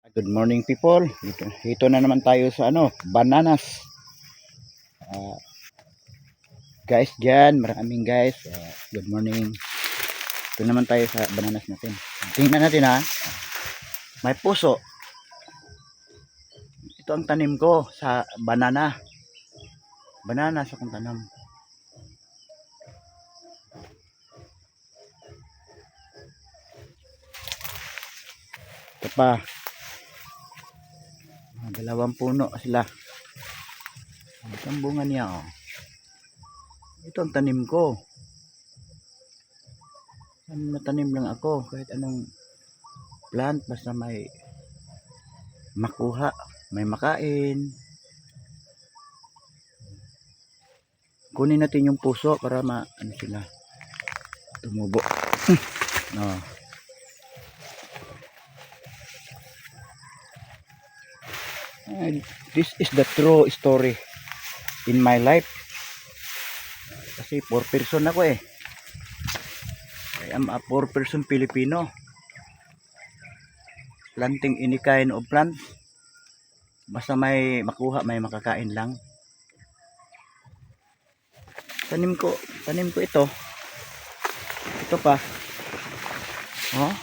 Good morning people. Ito na naman tayo sa bananas. Ah, guys diyan, maraming guys. Good morning. Ito naman tayo sa bananas natin. Tingnan natin ha. May puso. Ito ang tanim ko sa banana. Banana sa kong tanam. Ito pa. Dalawang puno sila. Ito ang bunga niya oh. Ito ang tanim ko. Matanim lang ako kahit anong plant basta may makuha, may makain. Kunin natin yung puso para sila tumubo. No. This is the true story in my life. Kasi 4 person ako eh. I am a 4 person Filipino. Planting any kind of plant. Basta may makuha, may makakain lang. Tanim ko ito. Ito pa. Oh.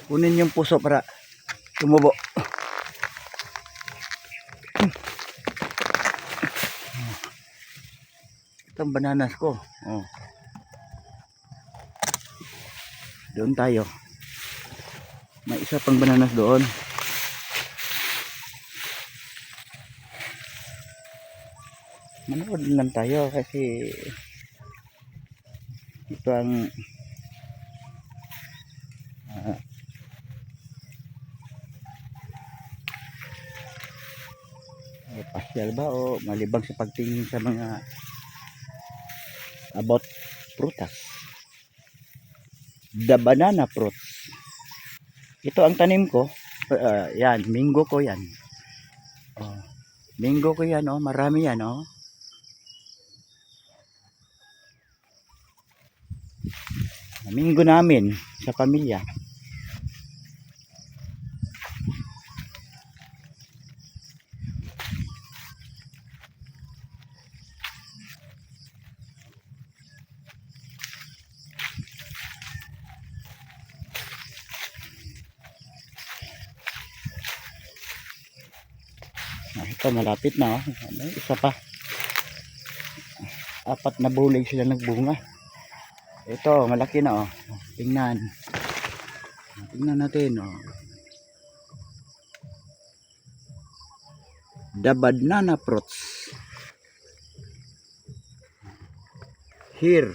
Kunin yung puso para tumubo. Ito ang bananas ko. Oh. Doon tayo. May isa pang bananas doon. Manood lang tayo kasi ito ang pasyal ba o malibang sa pagtingin sa mga about prutas. The banana fruits. Ito ang tanim ko. Yan, minggo ko yan. Oh, minggo ko yan oh, marami yan oh. Minggo namin sa pamilya. Ito malapit na oh. Isa pa. 4 na bulig sila nagbunga. Ito malaki na oh. Tingnan natin oh. The banana fruits. Here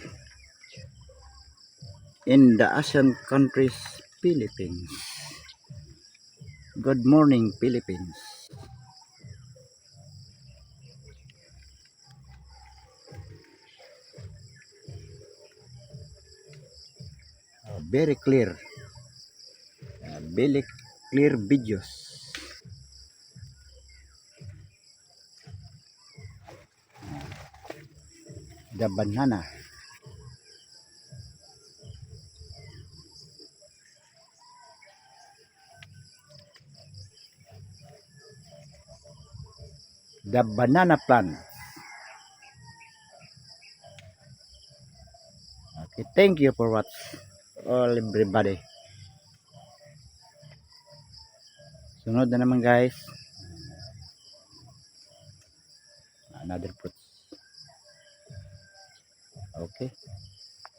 in the Asian countries, Philippines. Good morning Philippines. Very clear. Very clear videos. The banana. The banana plant. Okay, thank you for watching all everybody. Sunod na naman guys. Another fruits. Okay.